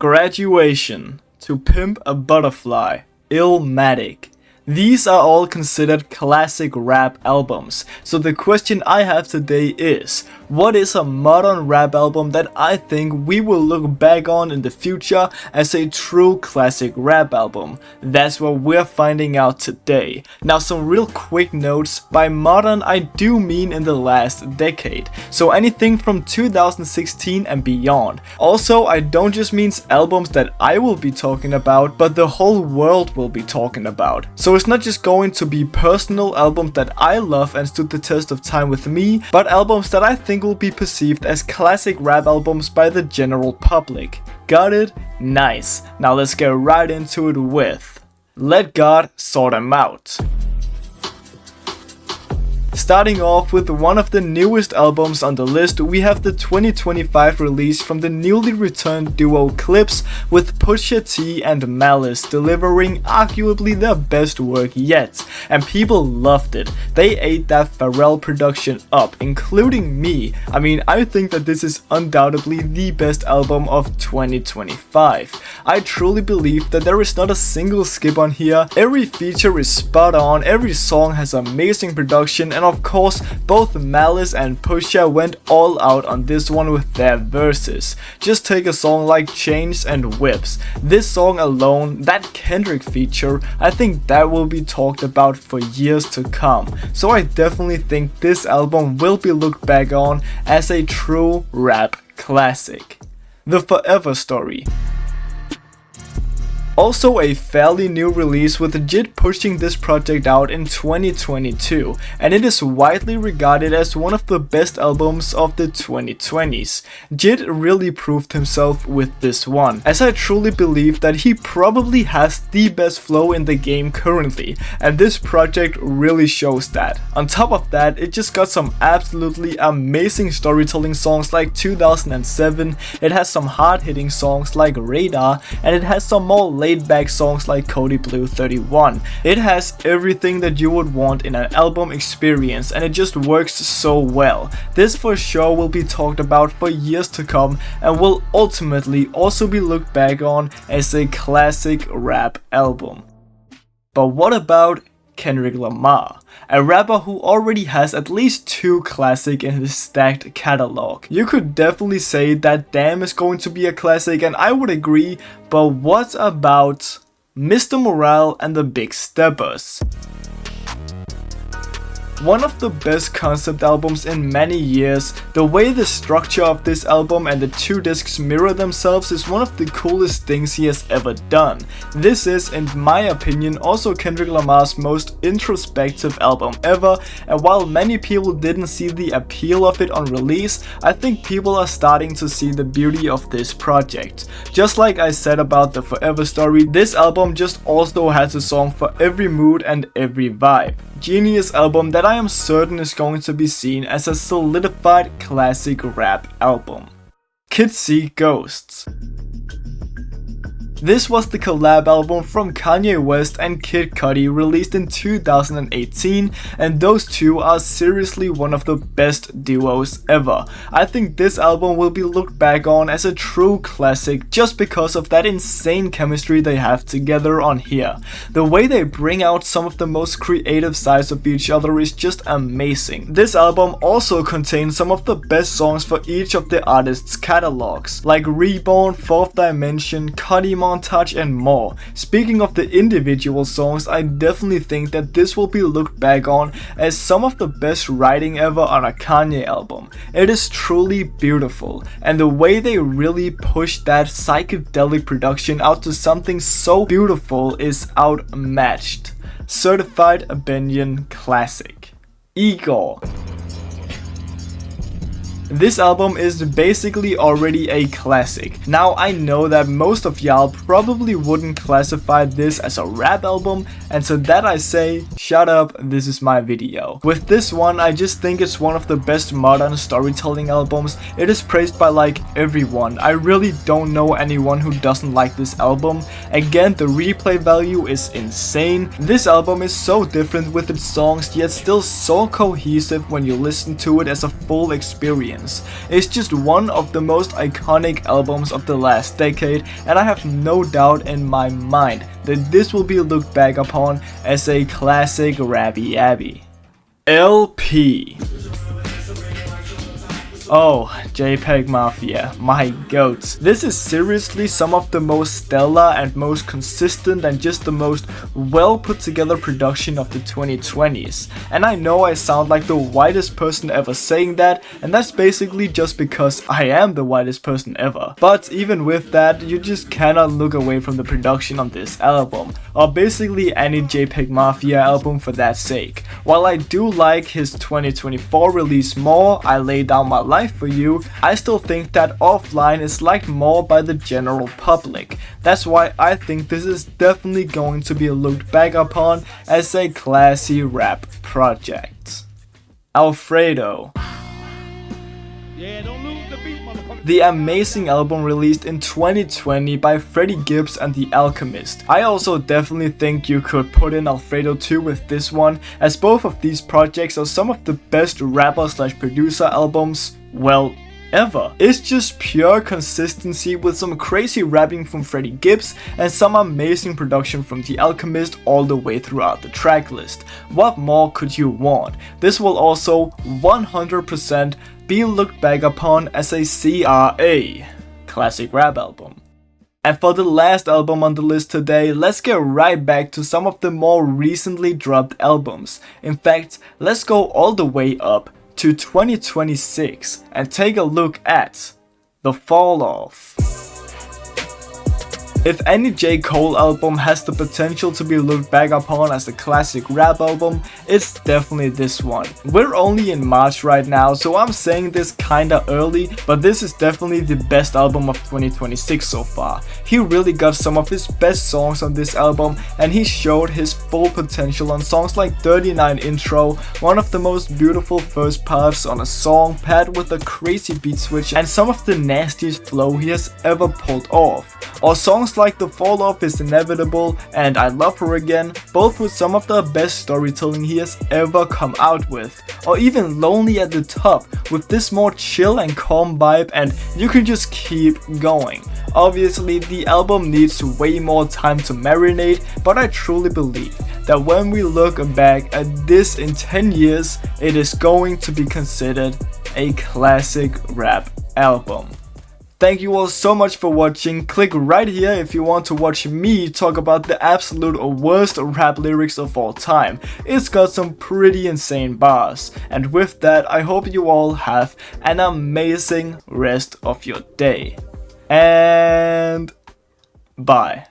Graduation, To Pimp a Butterfly, Illmatic. These are all considered classic rap albums, so the question I have today is, what is a modern rap album that I think we will look back on in the future as a true classic rap album? That's what we're finding out today. Now some real quick notes, by modern I do mean in the last decade, so anything from 2016 and beyond. Also, I don't just mean albums that I will be talking about, but the whole world will be talking about. So it's not just going to be personal albums that I love and stood the test of time with me, but albums that I think will be perceived as classic rap albums by the general public. Got it? Nice. Now let's get right into it with Let God Sort 'Em Out. Starting off with one of the newest albums on the list, we have the 2025 release from the newly returned duo Clipse with Pusha T and Malice delivering arguably their best work yet, and people loved it. They ate that Pharrell production up, including me. I think that this is undoubtedly the best album of 2025. I truly believe that there is not a single skip on here. Every feature is spot on, every song has amazing production, and of course, both Malice and Pusha went all out on this one with their verses. Just take a song like Chains and Whips. This song alone, that Kendrick feature, I think that will be talked about for years to come. So I definitely think this album will be looked back on as a true rap classic. The Forever Story. Also a fairly new release, with JID pushing this project out in 2022, and it is widely regarded as one of the best albums of the 2020s. JID really proved himself with this one, as I truly believe that he probably has the best flow in the game currently, and this project really shows that. On top of that, it just got some absolutely amazing storytelling songs like 2007, it has some hard-hitting songs like Radar, and it has some more laid-back songs like Cody Blue 31. It has everything that you would want in an album experience, and it just works so well. This for sure will be talked about for years to come and will ultimately also be looked back on as a classic rap album. But what about Kendrick Lamar, a rapper who already has at least 2 classics in his stacked catalog? You could definitely say that Damn is going to be a classic, and I would agree, but what about Mr. Morale and the Big Steppers? One of the best concept albums in many years. The way the structure of this album and the 2 discs mirror themselves is one of the coolest things he has ever done. This is, in my opinion, also Kendrick Lamar's most introspective album ever, and while many people didn't see the appeal of it on release, I think people are starting to see the beauty of this project. Just like I said about the Forever Story, this album just also has a song for every mood and every vibe. Genius album that I am certain is going to be seen as a solidified classic rap album. Kids See Ghosts. This was the collab album from Kanye West and Kid Cudi, released in 2018, and those two are seriously one of the best duos ever. I think this album will be looked back on as a true classic just because of that insane chemistry they have together on here. The way they bring out some of the most creative sides of each other is just amazing. This album also contains some of the best songs for each of the artists' catalogs, like Reborn, Fourth Dimension, Cudi Montage, and more. Speaking of the individual songs, I definitely think that this will be looked back on as some of the best writing ever on a Kanye album. It is truly beautiful, and the way they really push that psychedelic production out to something so beautiful is outmatched. Certified Benyon Classic. Igor. This album is basically already a classic. Now I know that most of y'all probably wouldn't classify this as a rap album, and to that I say, shut up, this is my video. With this one, I just think it's one of the best modern storytelling albums. It is praised by like everyone. I really don't know anyone who doesn't like this album. Again, the replay value is insane. This album is so different with its songs, yet still so cohesive when you listen to it as a full experience. experience. It's just one of the most iconic albums of the last decade, and I have no doubt in my mind that this will be looked back upon as a classic Rabbi Abbey. LP. Oh, JPEGMAFIA, my goats. This is seriously some of the most stellar and most consistent and just the most well put together production of the 2020s. And I know I sound like the whitest person ever saying that, and that's basically just because I am the whitest person ever. But even with that, you just cannot look away from the production on this album, or basically any JPEGMAFIA album for that sake. While I do like his 2024 release more, I Lay Down My Life For You, I still think that Offline is liked more by the general public. That's why I think this is definitely going to be looked back upon as a classy rap project. Alfredo. Yeah, don't lose the beat, motherfucker. The amazing album released in 2020 by Freddie, Gibbs and The Alchemist. I also definitely think you could put in Alfredo 2 with this one, as both of these projects are some of the best rapper/producer albums, well, ever. It's just pure consistency with some crazy rapping from Freddie Gibbs and some amazing production from The Alchemist all the way throughout the tracklist. What more could you want? This will also 100% be looked back upon as a CRA, classic rap album. And for the last album on the list today, let's get right back to some of the more recently dropped albums. In fact, let's go all the way up to 2026 and take a look at The Fall Off. If any J. Cole album has the potential to be looked back upon as a classic rap album, it's definitely this one. We're only in March right now, so I'm saying this kinda early, but this is definitely the best album of 2026 so far. He really got some of his best songs on this album, and he showed his full potential on songs like 39 Intro, one of the most beautiful first parts on a song paired with a crazy beat switch and some of the nastiest flow he has ever pulled off. Or songs like The Fall Off is Inevitable and I Love Her Again, both with some of the best storytelling he has ever come out with. Or even Lonely at the Top with this more chill and calm vibe, and you can just keep going. Obviously the album needs way more time to marinate, but I truly believe that when we look back at this in 10 years, it is going to be considered a classic rap album. Thank you all so much for watching. Click right here if you want to watch me talk about the absolute worst rap lyrics of all time. It's got some pretty insane bars. And with that, I hope you all have an amazing rest of your day. And bye.